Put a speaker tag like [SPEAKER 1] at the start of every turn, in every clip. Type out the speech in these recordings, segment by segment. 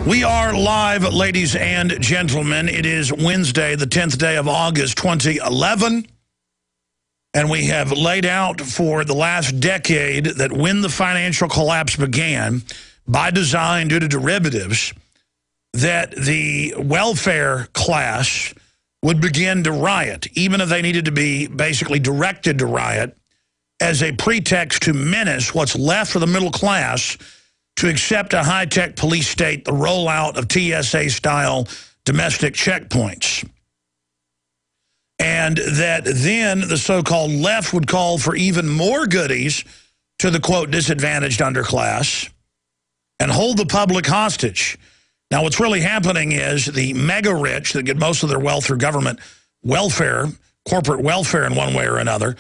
[SPEAKER 1] We are live, ladies and gentlemen. It is Wednesday, the 10th day of August, 2011. And we have laid out for the last decade that when the financial collapse began, by design due to derivatives, that the welfare class would begin to riot, even if they needed to be basically directed to riot, as a pretext to menace what's left of the middle class to accept a high-tech police state, the rollout of TSA-style domestic checkpoints. And that then the so-called left would call for even more goodies to the, quote, disadvantaged underclass and hold the public hostage. Now, what's really happening is the mega-rich that get most of their wealth through government welfare, corporate welfare in one way or another,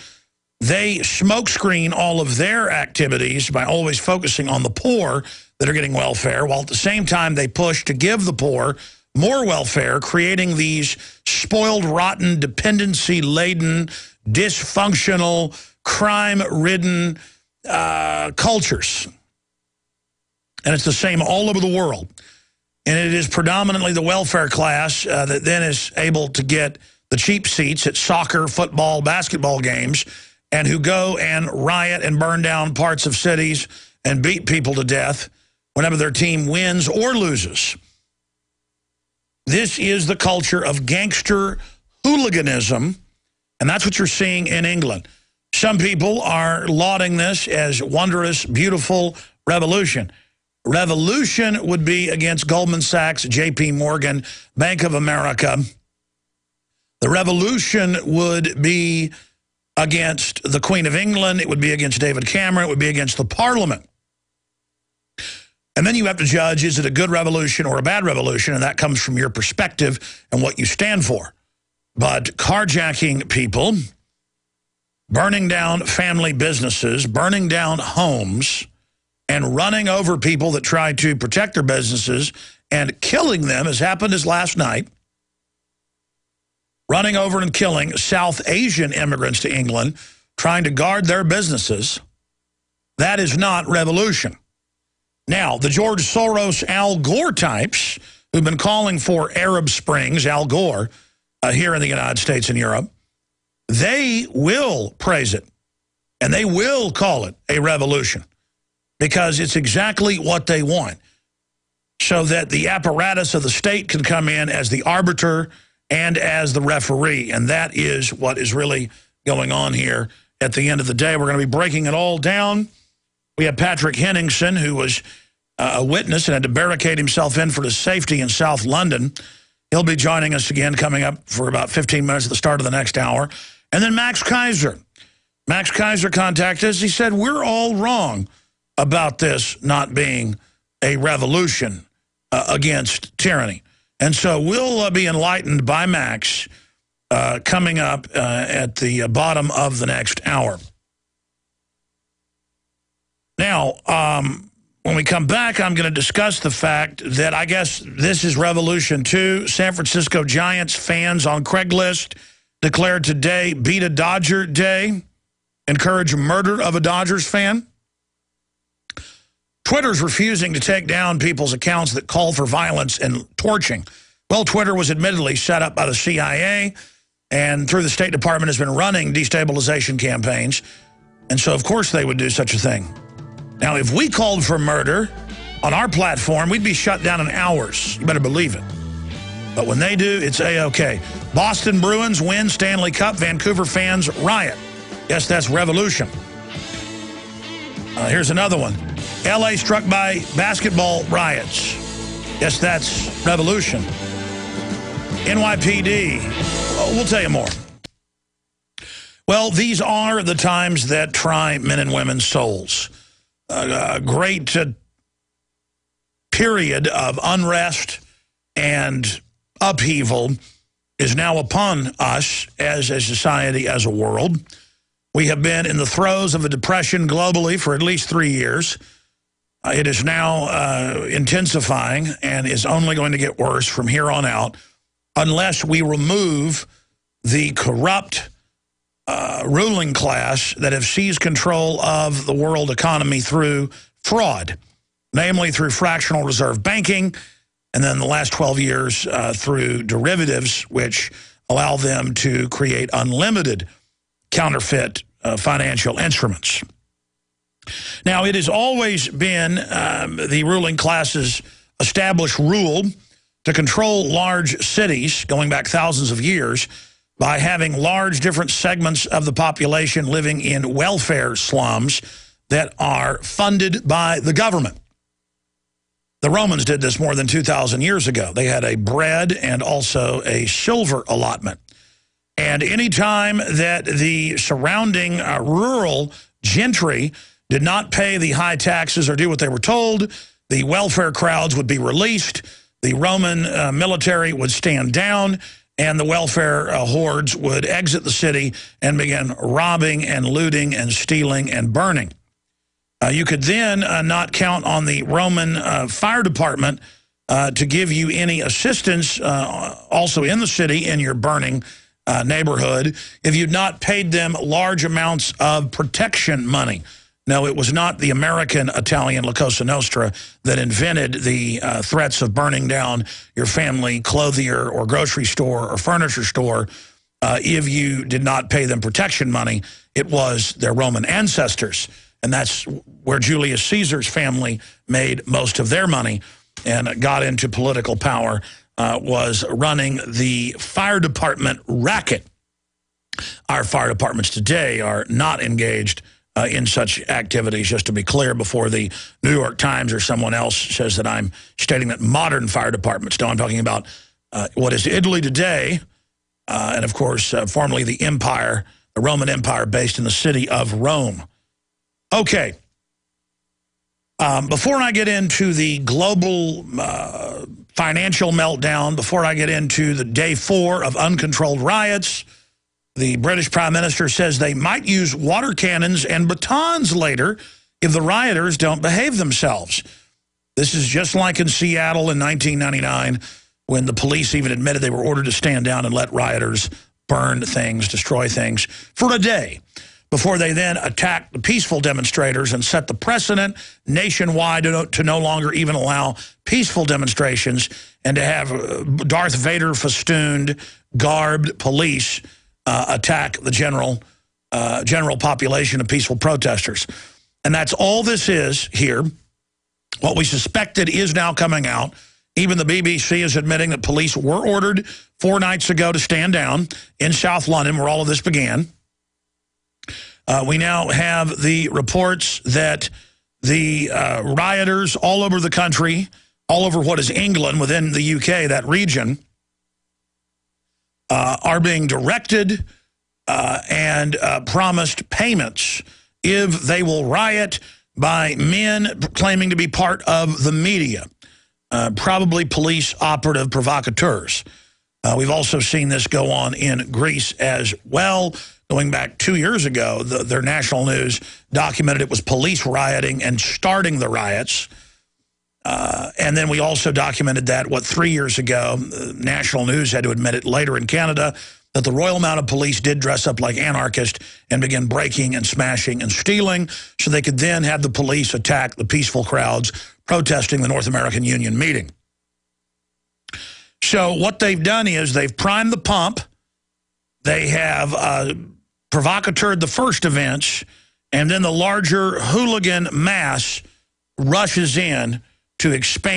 [SPEAKER 1] they smokescreen all of their activities by always focusing on the poor that are getting welfare, while at the same time they push to give the poor more welfare, creating these spoiled, rotten, dependency-laden, dysfunctional, crime-ridden cultures. And it's the same all over the world. And it is predominantly the welfare class that then is able to get the cheap seats at soccer, football, basketball games, and who go and riot and burn down parts of cities and beat people to death whenever their team wins or loses. This is the culture of gangster hooliganism, and that's what you're seeing in England. Some people are lauding this as wondrous, beautiful revolution. Revolution would be against Goldman Sachs, J.P. Morgan, Bank of America. The revolution would be against the Queen of England. It would be against David Cameron. It would be against the Parliament. And then you have to judge, is it a good revolution or a bad revolution? And that comes from your perspective and what you stand for. But carjacking people, burning down family businesses, burning down homes, and running over people that try to protect their businesses and killing them, as happened as last night, running over and killing South Asian immigrants to England, trying to guard their businesses, that is not revolution. Now, the George Soros, Al Gore types, who've been calling for Arab Springs, Al Gore, here in the United States and Europe, they will praise it, and they will call it a revolution, because it's exactly what they want, so that the apparatus of the state can come in as the arbiter and as the referee. And that is what is really going on here at the end of the day. We're going to be breaking it all down. We have Patrick Henningsen, who was a witness and had to barricade himself in for his safety in South London. He'll be joining us again coming up for about 15 minutes at the start of the next hour. And then Max Kaiser. Max Kaiser contacted us. He said, we're all wrong about this not being a revolution against tyranny. And so we'll be enlightened by Max coming up at the bottom of the next hour. Now, when we come back, I'm going to discuss the fact that I guess this is revolution too. San Francisco Giants fans on Craigslist declared today Beat a Dodger Day, encourage murder of a Dodgers fan. Twitter's refusing to take down people's accounts that call for violence and torching. Well, Twitter was admittedly set up by the CIA, and through the State Department has been running destabilization campaigns. And so, of course, they would do such a thing. Now, if we called for murder on our platform, we'd be shut down in hours. You better believe it. But when they do, it's A-OK. Boston Bruins win Stanley Cup. Vancouver fans riot. Yes, that's revolution. Here's another one. L.A. struck by basketball riots. Yes, that's revolution. NYPD. Oh, we'll tell you more. Well, these are the times that try men and women's souls. A great period of unrest and upheaval is now upon us as a society, as a world. We have been in the throes of a depression globally for at least 3 years. It is now intensifying and is only going to get worse from here on out unless we remove the corrupt ruling class that have seized control of the world economy through fraud, namely through fractional reserve banking and then the last 12 years through derivatives, which allow them to create unlimited counterfeit financial instruments. Now, it has always been the ruling class's established rule to control large cities, going back thousands of years, by having large different segments of the population living in welfare slums that are funded by the government. The Romans did this more than 2,000 years ago. They had a bread and also a silver allotment. And any time that the surrounding rural gentry did not pay the high taxes or do what they were told, the welfare crowds would be released, the Roman military would stand down, and the welfare hordes would exit the city and begin robbing and looting and stealing and burning. You could then not count on the Roman fire department to give you any assistance also in the city in your burning neighborhood if you'd not paid them large amounts of protection money. No, it was not the American Italian La Cosa Nostra that invented the threats of burning down your family clothier or grocery store or furniture store if you did not pay them protection money. It was their Roman ancestors. And that's where Julius Caesar's family made most of their money and got into political power, was running the fire department racket. Our fire departments today are not engaged in such activities, just to be clear, before the New York Times or someone else says that I'm stating that modern fire departments. No, I'm talking about what is Italy today, and of course, formerly the Empire, the Roman Empire based in the city of Rome. Okay. Before I get into the global financial meltdown, before I get into the day 4 of uncontrolled riots, the British Prime Minister says they might use water cannons and batons later if the rioters don't behave themselves. This is just like in Seattle in 1999 when the police even admitted they were ordered to stand down and let rioters burn things, destroy things for a day before they then attacked the peaceful demonstrators and set the precedent nationwide to no longer even allow peaceful demonstrations and to have Darth Vader festooned, garbed police attack the general population of peaceful protesters. And that's all this is here. What we suspected is now coming out. Even the BBC is admitting that police were ordered 4 nights ago to stand down in South London, where all of this began. We now have the reports that the rioters all over the country, all over what is England, within the UK, that region, are being directed and promised payments if they will riot by men claiming to be part of the media, probably police operative provocateurs. We've also seen this go on in Greece as well. Going back 2 years ago, their national news documented it was police rioting and starting the riots. And then we also documented that, 3 years ago, national news had to admit it later in Canada, that the Royal Mounted Police did dress up like anarchists and begin breaking and smashing and stealing so they could then have the police attack the peaceful crowds protesting the North American Union meeting. So what they've done is they've primed the pump. They have provocateured the first events, and then the larger hooligan mass rushes in to expand